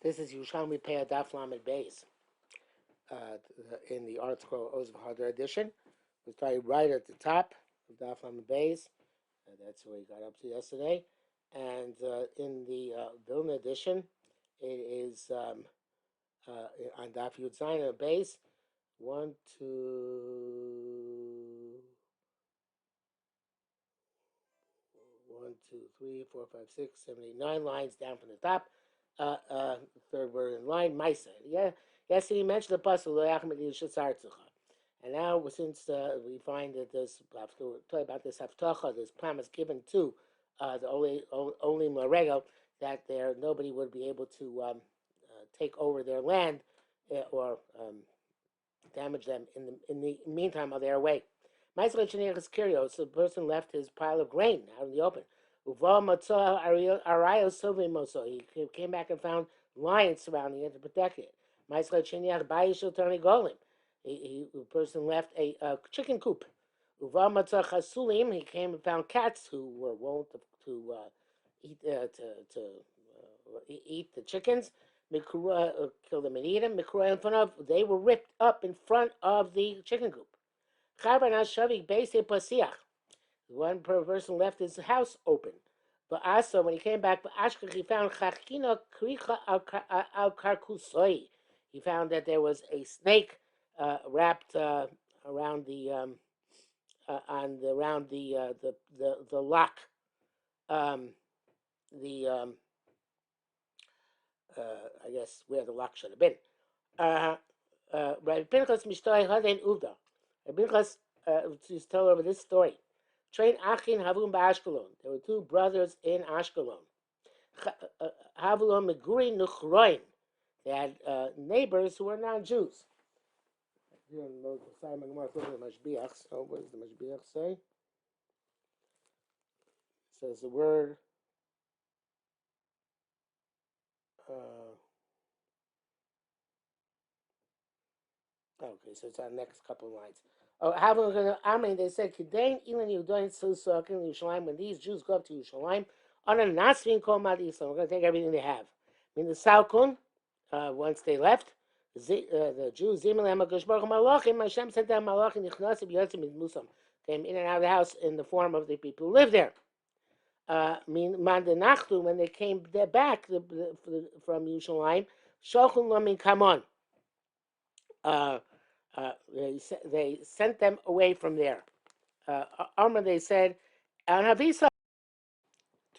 This is Yerushalmi Peah Daf Lamed Beis in the Art Scroll Oz V'Hadar edition. We started right at the top of Daf Lamed Beis. That's where we got up to yesterday. And in the Vilna edition, it is on Daf Yud Zayin Beis. 1, 2, 1, 2, 3, 4, 5, 6, 7, 8, 9 lines down from the top. Third word in line, Maisa. Yeah, yes, he mentioned the puzzle, and now since we find that there's, I have to talk about this haftacha, this promise given to the only Marego, that nobody would be able to take over their land or damage them in the meantime of their way. Maisa Chenechas Kyrios, the person left his pile of grain out in the open. He came back and found lions surrounding it to protect it. The person left a chicken coop. He came and found cats who were wont to eat the chickens. Kill them and eat them. They were ripped up in front of the chicken coop. One person left his house open. But also, when he came back, he found he found that there was a snake wrapped around the lock, I guess where the lock should have been. Rabbi Pinchas Mishtoi Haden Uvda. Rabbi Pinchas just tell over this story. Train Achin Havum Ashkelon. There were two brothers in Ashkelon. Havulon Meguri Nuchroim. They had neighbors who were non-Jews. You don't know the Simon Gemara the Mashbiach. So what does the Mashbiach say? It says the word. Okay, so it's our next couple of lines. Oh, they said, when these Jews go up to Yerushalayim, on a Nasrin Kol Madisam, we're going to take everything they have. I mean, the Salkun, once they left, the Jews, Hashem sent down Malachim, came in and out of the house in the form of the people who lived there. When they came back from Yerushalayim, Shochun Lamin Kamon. They sent them away from there. They said, Havisa.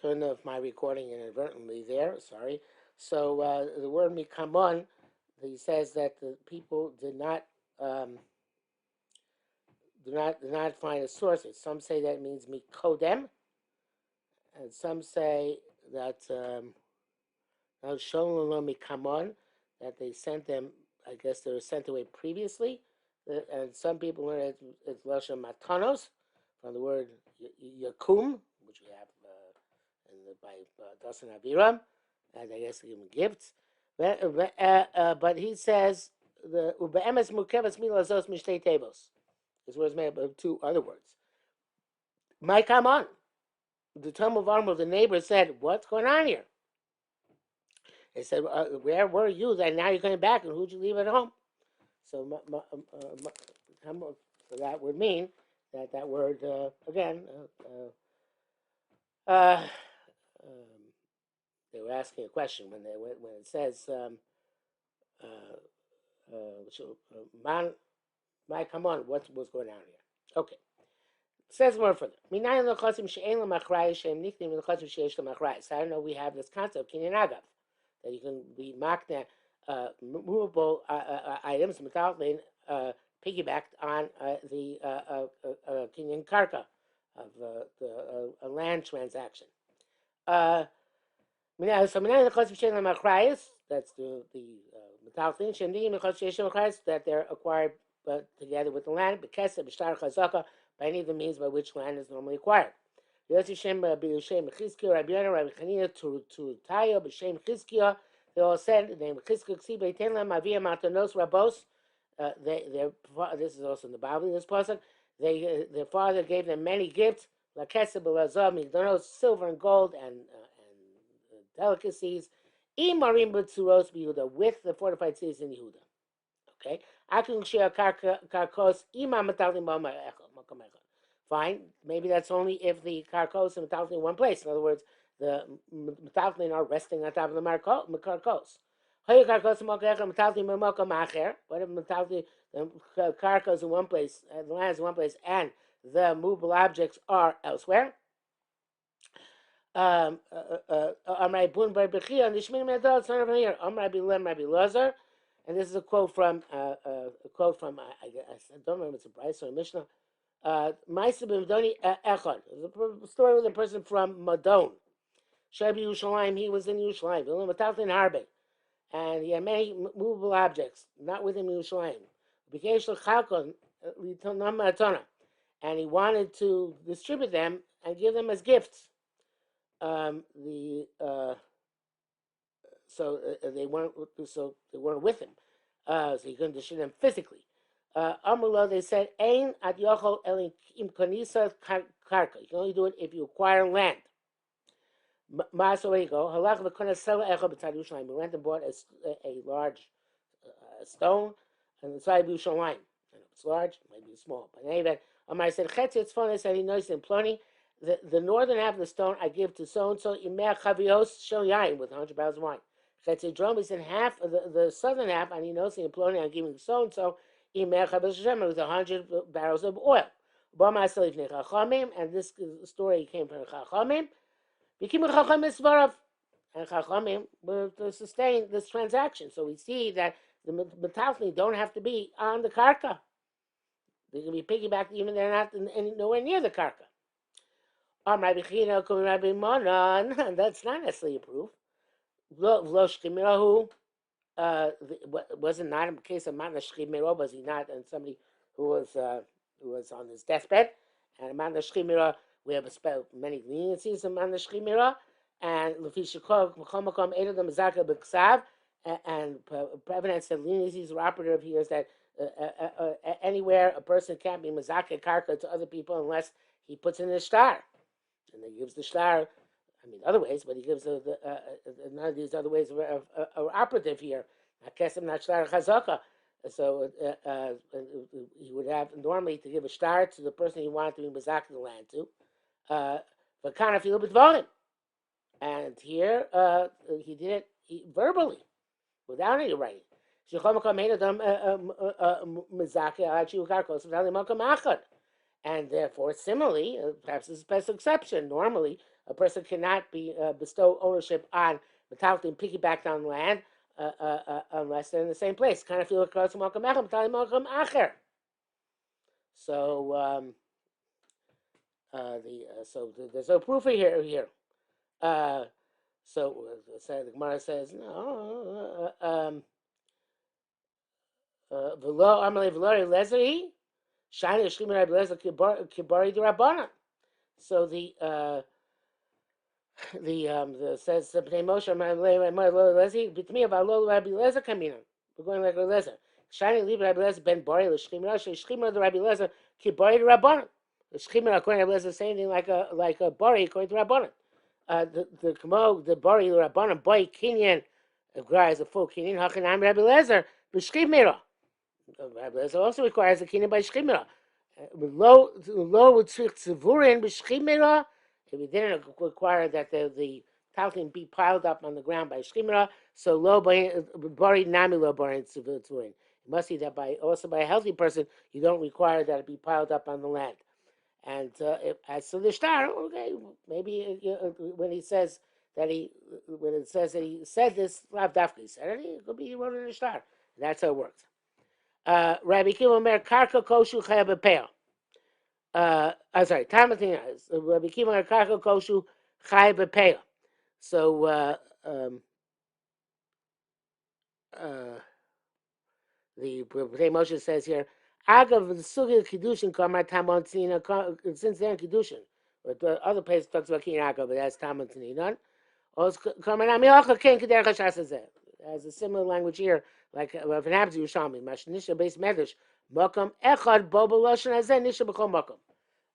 Turn off my recording inadvertently there. Sorry. So the word mikamon, he says that the people did not find a source. Some say that means mikodem, and some say that sholom mikamon, that they sent them. I guess they were sent away previously, and some people learn it's Lashon Matanos from the word Yakum, which we have by Dasan Aviram, and I guess give them gifts. But he says the Ube'emes Mukevas Milazos Mishtei Tevos. This word is made up of two other words. My come on. The Talmud of Arm of the neighbor said, "What's going on here?" They said, "Where were you? And now you're coming back, and who'd you leave at home?" So, so that would mean that word again. They were asking a question when it says, "Man, come on, what's going on here?" Okay. Says more further. I don't know. We have this concept of kinyan agav, that you can be makna movable items, piggybacked on the kinyan karka of a land transaction. That's the that they're acquired together with the land. By any of the means by which land is normally acquired. They all said the name Rabos. This is also in the Bible. This person, their father gave them many gifts, silver and gold and delicacies, Imarim b'tzuros b'Yehuda, with the fortified cities in Yehuda. Okay, Akun share karkos ima metalin makom echad. Fine, maybe that's only if the karkos are metalin in one place. In other words, the metalin are resting on top of the karkos. Hoya karkos makom echad metalin makom acher. What if metalin the karkos in one place, the land is in one place, and the movable objects are elsewhere? Amrai Bun Bar Bechia and the Shmini Medal son of here. Amrai Bilem Rabbi Lazar, and this is a quote from I don't remember if it's a Bryce or a Mishnah. Ma'aseh b'Madoni Echad. It's a story with a person from Madon. Shebi Yerushalayim, he was in Yerushalayim. Mataltin Harbe, and he had many movable objects, not within Yerushalayim. B'Kesh L'Chalkon L'Tonam Matona, and he wanted to distribute them and give them as gifts. They weren't with him, so he couldn't distribute them physically. Amrullah, they said, "Ein ad yochol el im kanisa karka." You can only do it if you acquire land. Where you go? Halach v'kona sela echad b'tzad Yerushalayim. We went and bought a large stone on the side of Yerushalayim. It's large, it might be small, but anyway, Amar said, "Chetz yitzfon." Said he knows in Ploni. The northern half of the stone I give to so and so imeh chavios shel yain with 100 barrels of wine. Chetzidrom, he said half of the southern half, and he knows in Ploni I'm giving so and so imeh chavios shemer with 100 barrels of oil. Bama salif nechachamim, and this story came from Chachamim. Became Chachamim svarav, and Chachamim were to sustain this transaction. So we see that the metalfni don't have to be on the karka. They can be piggybacked even they're not nowhere near the karka. Rabbi Chino, Rabbi Monon, that's not necessarily a proof. Was it not in the case of Mana Shchimiro? Was he not? And somebody who was on his deathbed, and Mana Shchimiro, we have many leniencies in Mana Shchimiro, and Lefishikov Makom Edom Zaka B'Ksav, and evidence that leniencies are operative here is that anywhere a person can't be Mazaka Karka to other people unless he puts in a star. And he gives the shtar, other ways, but he gives none of these other ways are operative here. Kesem not shtar chazaka. So he would have normally to give a shtar to the person he wanted to be mazak the land to. But kind of feel b'dvarim. And here he did it verbally, without any writing. And therefore, similarly, perhaps this is a special exception. Normally, a person cannot be bestow ownership on metalton piggybacked on land unless they're in the same place. Kind of feel across malkam echad, malkam acher. So there's no proof here. So the Gemara says no. V'lo amalei v'lo lezeri. Shiny Shchimir Rabbi Lezer Kibari D'Rabbanan. So the says Bnei Moshe Lezi B'Tmi Aval Lo Rabbi Lezer Kamina. We're going like Rabbi Lezer. Shiny Liv Rabbi Lezer Ben Bari L'Shchimir Shchimir the Rabbi Lezer Kibari D'Rabbanan. The Shchimir according to Rabbi Lezer saying like a Bari according to Rabbanan. The Bari D'Rabbanan Boy Kinyan Gra is a full Kinyan Hachanam Rabbi Lezer B'Shchimira. Rabbi Lezer also requires a kinyan by shchimira. Low would tzrich tzivurin b'shchimira. If we didn't require that the talcum be piled up on the ground by shchimira, so low bari nami low bari tzivurin. It must be that also by a healthy person, you don't require that it be piled up on the land. And as to the shtar, okay, maybe when it says that he said this, Rav Dafka said it, it could be he wrote it in the shtar. That's how it works. Rabbi Kiva Omer Karka Koshu Chaya B'Peah. I'm sorry, Tamathina. Rabbi Kiva Omer Karka Koshu Chaya B'Peah. So the Moshe says here, Agav the Sugi Kiddushin Kamar Tamontina. Since they're in Kiddushin, but the other place talks about King Agav, but that's Tamontina. Also, Kamar Namiocha King Keder Chashas Hazeh. Has a similar language here, like if it happens to Yerushalmi, Mashnisha base medrash, Makam Echad Bobo Lashon Hazeh Nisha B'Chol Makam.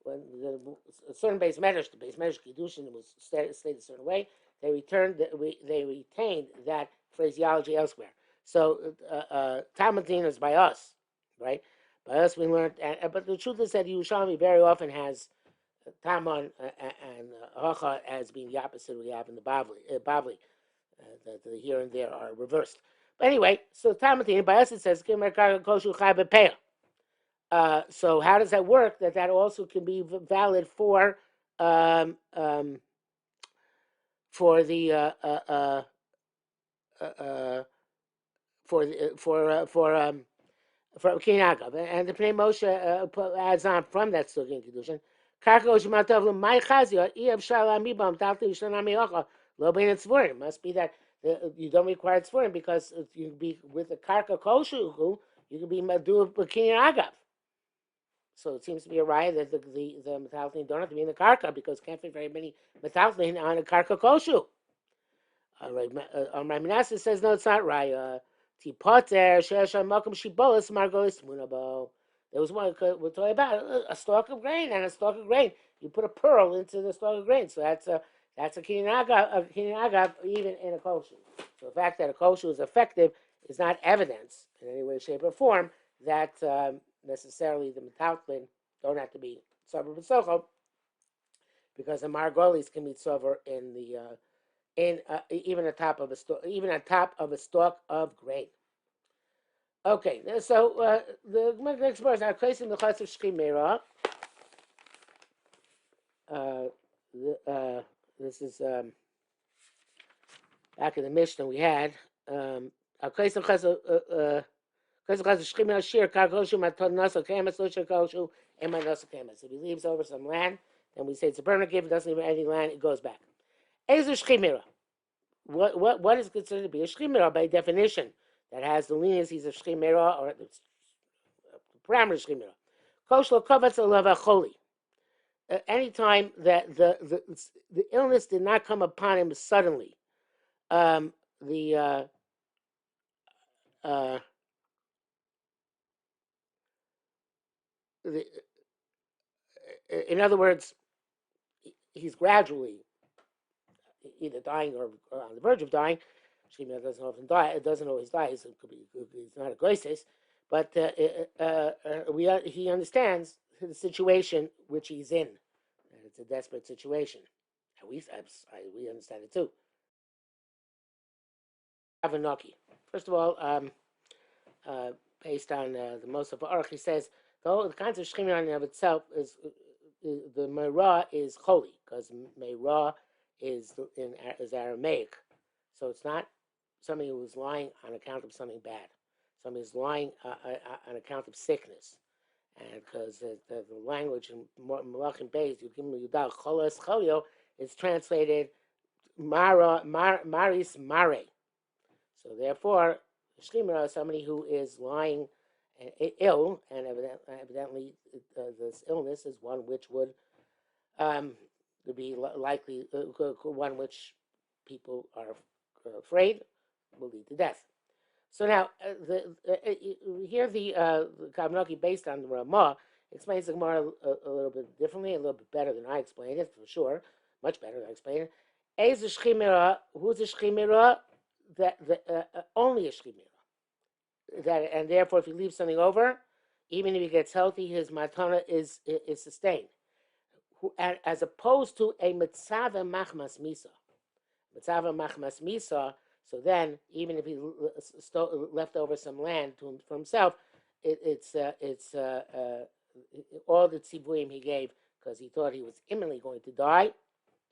When a certain base medrash, the base medrash Kiddushin was stated a certain way, they retained that phraseology elsewhere. So Talmudin is by us, right? By us we learned, but the truth is that Yerushalmi very often has Taman and Hacha as being the opposite we have in the Bavli. The here and there are reversed. But anyway, so Talmudin by us it says so how does that work? That also can be valid um, um, for the uh, for Kinagav, and the Pnei Moshe adds on from that Sugin Kedushin. Must be that you don't require tzvurim because you can be with the karka koshu, you can be do Kinagav. So it seems to be a raya that the metaltlin don't have to be in the karka because can't fit very many metaltlin on a karka koshu. Raminasa says no, it's not raya. Tipoter shesham makom shibolis margolis munabo. There was one we're talking about a stalk of grain and a stalk of grain. You put a pearl into the stalk of grain, so that's a kininaga even in a kosher. So the fact that a kosher is effective is not evidence in any way, shape, or form that necessarily the metaltlin don't have to be sober b'socho, because the margolis can be sober in the even on top of a stalk of grain. Okay, so the next verse, our place in the class of Shchimera. This is back in the Mishnah we had. Our place in the class of Shchimera Shir Karkoshu Maton Nasa Kamas Lusha Koshu Ema Nasa Kamas. If he leaves over some land, then we say it's a permanent gift. It doesn't leave any land, it goes back. Ezu Shchimera. What is considered to be a shchimera by definition that has the leniencies of shchimera or the parameter of shchimera? Koshlo kovetz alav acholi. Anytime that the illness did not come upon him suddenly, the the in other words, he's gradually either dying or on the verge of dying. Shchimera doesn't often die. It doesn't always die. It could be. It's not a goises, but he understands the situation which he's in. And it's a desperate situation. And we understand it too. Avanaki. First of all, based on the Moshe Baruch, he says the concept of shchimah in of itself is the meirah is holy because meirah is Aramaic, so it's not somebody who is lying on account of something bad. Somebody is lying on account of sickness, and because the language in Malachim Beis Yudal Cholas Cholio is translated Maris Mare. So therefore, Shchimera is somebody who is lying ill, and evidently this illness is one which would be likely one which people are afraid will lead to death. So now, here the Kavnaki, based on the Ramah, explains the Gemara a little bit differently, a little bit better than I explained it, for sure, much better than I explained it. Who's a shchimera? Only a shchimera. That, and therefore, if he leaves something over, even if he gets healthy, his matana is sustained. As opposed to a mitzvah machmas misa. Mitzvah machmas misa. So then, even if he left over some land for himself, it's all the tzibuim he gave because he thought he was imminently going to die.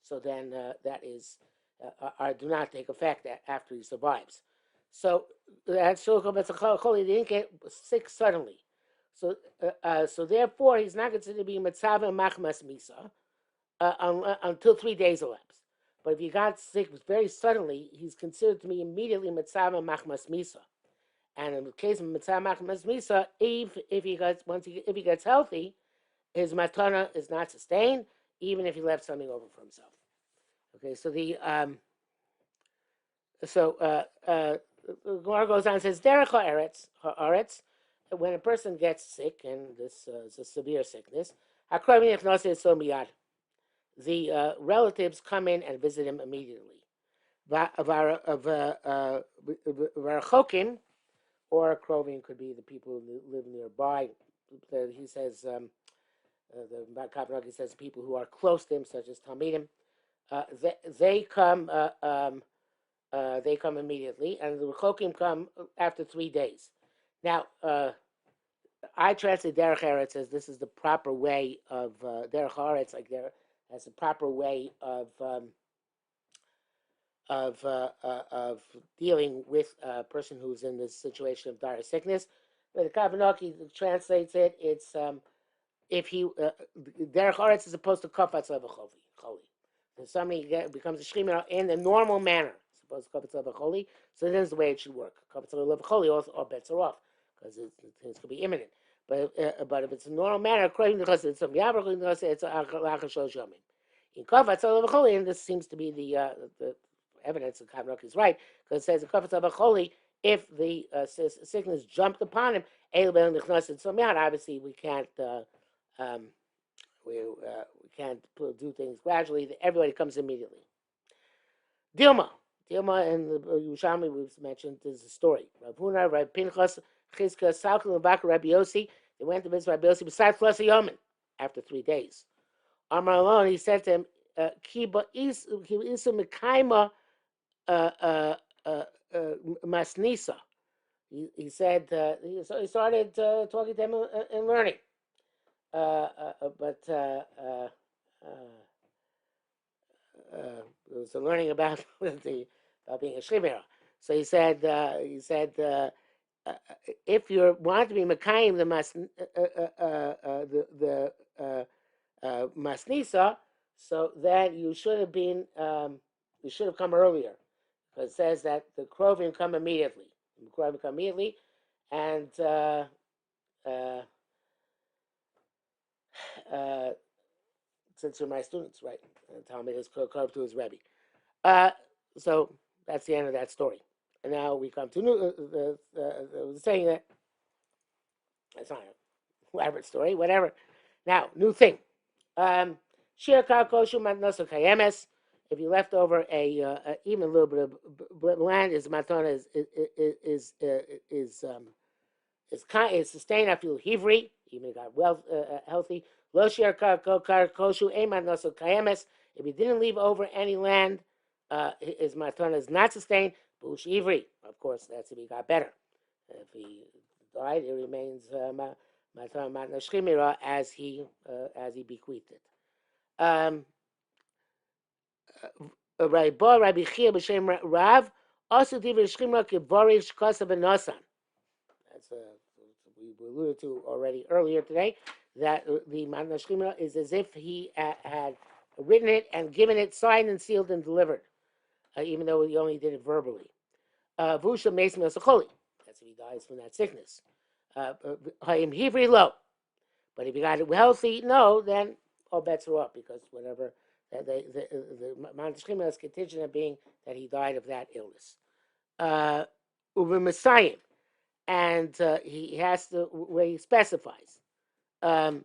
So then that is do not take effect after he survives. So that's he didn't get sick suddenly. So therefore, he's not considered to be mitzvah machmas misa until 3 days elapse. But if he got sick very suddenly, he's considered to be immediately mitzvah machmas misa. And in the case of mitzvah machmas misa, if he gets healthy, his matana is not sustained, even if he left something over for himself. Okay, so the Gemara goes on and says, Derech ha'aretz, when a person gets sick, and this is a severe sickness, the relatives come in and visit him immediately. Varachokim, or Krovim could be the people who live nearby. He says, the Kavanagh says people who are close to him, such as Talmidim, they come. They come immediately, and the Rechokim come after 3 days. Now, I translate Derech Eretz as this is the proper way of Derech Eretz, like there as the proper way of dealing with a person who's in this situation of dire sickness. But the Kavanaki translates it. It's if he Derech Eretz is opposed to Kafat Choli. If somebody becomes a shchimah in the normal manner, supposed to Kafat Choli, so this is the way it should work. Kafat Choli, all bets are off because it could be imminent. But if it's a normal manner, according to it's a it's a in Kafat Choli, and this seems to be the evidence that Kavanok is right because it says in Kafat Choli, if the sickness jumped upon him, obviously we can't. Um, we can't do things gradually. Everybody comes immediately. Dilma. Dilma and the Yerushalmi we've mentioned is a story. Rav Huna, Rav Pinchas, Chizka, Salkul, and Bakar, Rabbi Yossi. They went to visit Rabbi Yossi besides Flasa Yomin after 3 days. Amar alone, he said to him, Kiba Isu Mekaima Masnisa. He said, he started talking to him and learning. But it was learning about being a shrimera. So he said, if you want to be Mekayim the Masnisa, so then you should have been, you should have come earlier. Because it says that the Krovim come immediately. The Krovim come immediately, and uh, since they're my students, right? And Talmud is carved to his Rebbe. So that's the end of that story. And now we come to saying that that's not an elaborate story, whatever. Now, new thing. Shir koshu matnosa kayemes. If you left over even a little bit of land, is matona is sustained. I feel hivri, even if it got well healthy. Lo shir koshu eman noso kayemes. If you didn't leave over any land, his matana is not sustained. Bush ivri, of course, that's if he got better. If he died, it remains matana matna shchimira as he bequeathed it. Rabbi Chia b'shem Rav also divrei shchimra kevorish kosav enosan. That's we alluded to already earlier today, that the Matna Shchimra is as if he had written it and given it, signed and sealed and delivered, even though he only did it verbally. Vusha Mesim Yosacholi. That's if he dies from that sickness. Hayim Hivri Lo. But if he got it healthy, no, then all bets are off because whatever, the Matna Shchimra is contingent on being that he died of that illness. Uve Messiah. And he has to where he specifies. The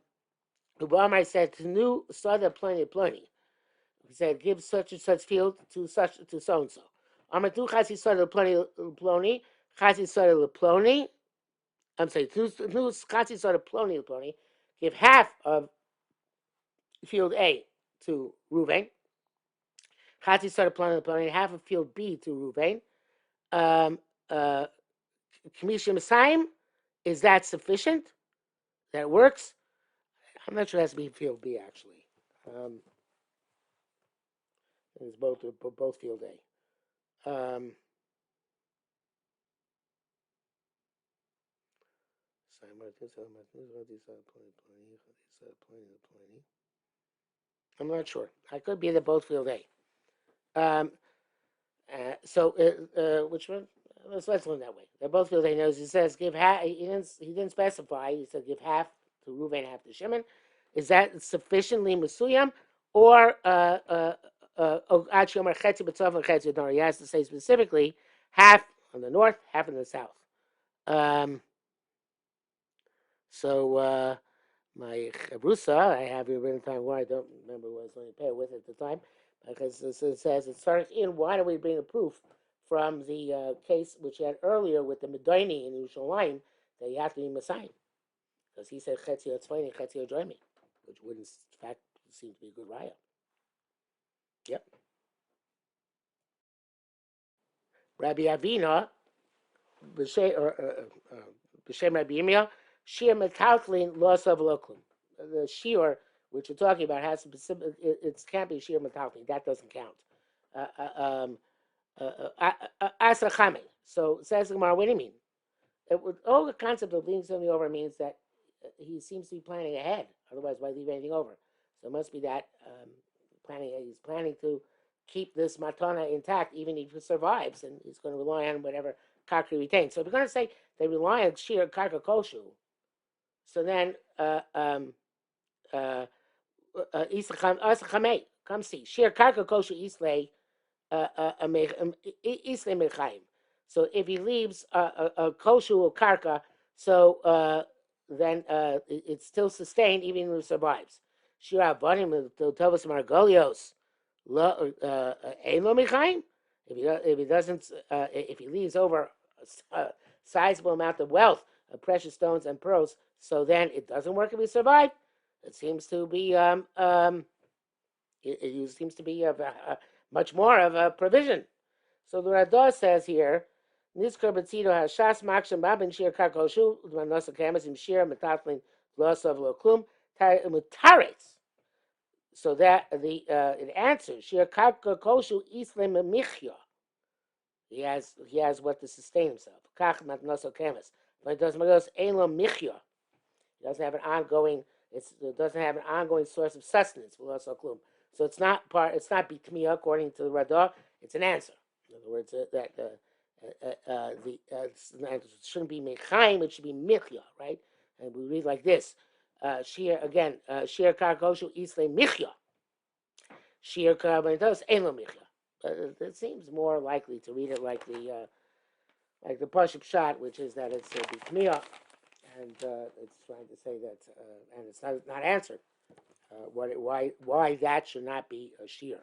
Brahmai said to new sada plenty. He said give such and such field to so and so. Amatu chasi sada ploni chasi sada ploni. I'm sorry, to chasi sada ploni. Give half of field A to Ruvain. Chasi sada ploni, half of field B to Ruvain. Kamisha Messiah, is that sufficient? That works? I'm not sure it has to be field B actually. It's both field A. I'm not sure. I could be the both field A. Which one? Let's learn that way. They're both field A. Knows he says give half. He didn't specify. He said give half to Ruvain, half to Shimon. Is that sufficiently Masuyam, or actually, he has to say specifically half on the north, half in the south. My chavrusa, I have here written time where I don't remember what I was going to pay with at the time, because it says it starts in. Why do we bring a proof from the case which we had earlier with the Medini in Yerushalmi that you have to be Messiah? Because he said Chetzi Otzvayni, Chetzi Ojoymi, which would in fact seem to be a good raya. Yep. Rabbi Avina, B'Shem Rabbi Yirmiyah, Shir Metaltlin Los of Loklum. The Shir which we're talking about has specific. It can't be Shir Metaltlin. That doesn't count. Asachame. So says the Gemara. What do you mean? All the concept of leaving something over means that he seems to be planning ahead. Otherwise, why leave anything over? So it must be that planning. He's planning to keep this matana intact, even if he survives, and he's going to rely on whatever karka he retains. So if we're going to say they rely on shir karka koshu, so then isachame, come see shir karka koshu islay islay mechaim. So if he leaves a koshu or karka, so then it's still sustained even if it survives. Shir avanim to tovas margolios. If he doesn't, if he leaves over a sizable amount of wealth, of precious stones and pearls, so then it doesn't work if he survive. It seems to be it seems to be much more of a provision. So the Radah says here, Nizkar B'tzido Hashas Maksham Babin Shir Kakoshu Dmanosa Kamas Im Shir Metatlin Losav Loklum Mutaretz. So that it answers Shir Kakoshu Islam Michya. He has what to sustain himself. Kach Matnoso Kamas. But it doesn't Elo Michya. It doesn't have an ongoing. It doesn't have an ongoing source of sustenance. So it's not bitmiya according to the Radah. It's an answer. In other words, it shouldn't be mechaim. It should be michya, right? And we read like this: shir again, shir karkoshu isle michya, shir karbantos elo michya. It seems more likely to read it like the Pashup shot, which is that it's bitmiya. And it's trying to say that, and it's not answered. Why that should not be a shear?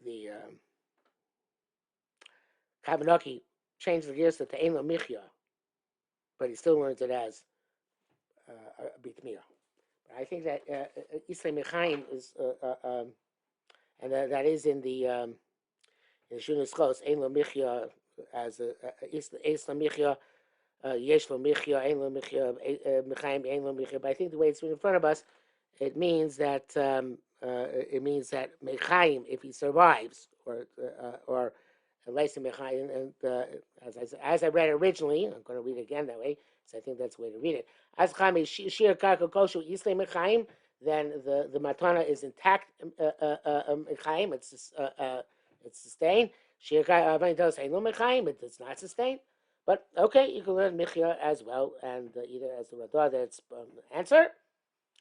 The Kavanaki changed the gears to Ein Lo Michya, but he still learns it as Bitmiya. I think that Isle Mechaim is, and that is in the Shunas Chos, Ein Lo Michya as Isle Michya. Yesh lo michya, ein lo michya, mechaim, ein lo michya. But I think the way it's written in front of us, it means that mechaim, if he survives, or leisa mechaim, and as I read originally, I'm going to read it again that way. So I think that's the way to read it. As chami shir karka koshu isle mechaim, then the matana is intact. Mechaim, it's sustained. Shir karka does ein lo mechaim, it does not sustain. But okay, you can learn Michya as well, and either as the Radah that it's answer,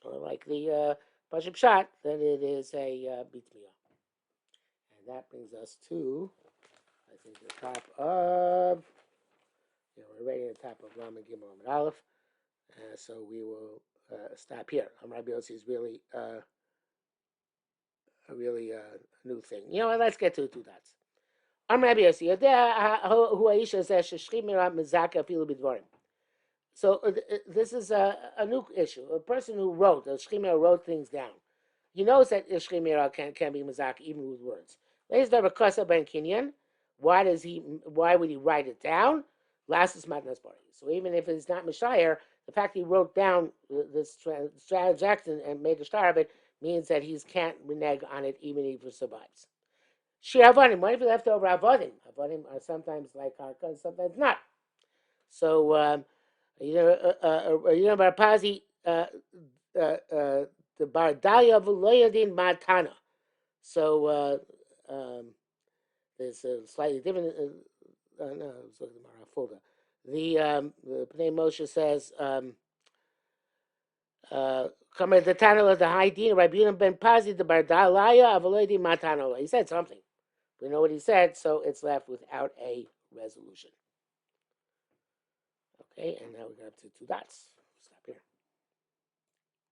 or like the Pashup Shot, that it is a Bitmiya. And that brings us to, I think, the top of, we're already at the top of Lamed Gimel Lamed Aleph, so we will stop here. Rabbi Yossi is really a new thing. Let's get to the two dots. Rabbi Yossi, so this is a new issue. A person who wrote things down. He knows that Shchimira can be Mazak even with words. Why would he write it down? So even if it's not Mishayir, the fact he wrote down this transaction and made a star of it means that he can't renege on it even if he survives. Shir Avadim, what if he left over Avadim? Avadim are sometimes like Karka and sometimes not. So, Barpazi, the Bardaya V'Loyadin Matana. So, there's a slightly different, no, it's looking at folder. The Pnei Moshe says, Kamer the Tana of the High Din, Rabbi Yonah ben Pazi, the Bardalaya V'Loyadin Matana. He said something. We know what he said, so it's left without a resolution. Okay, and now we got up to two dots.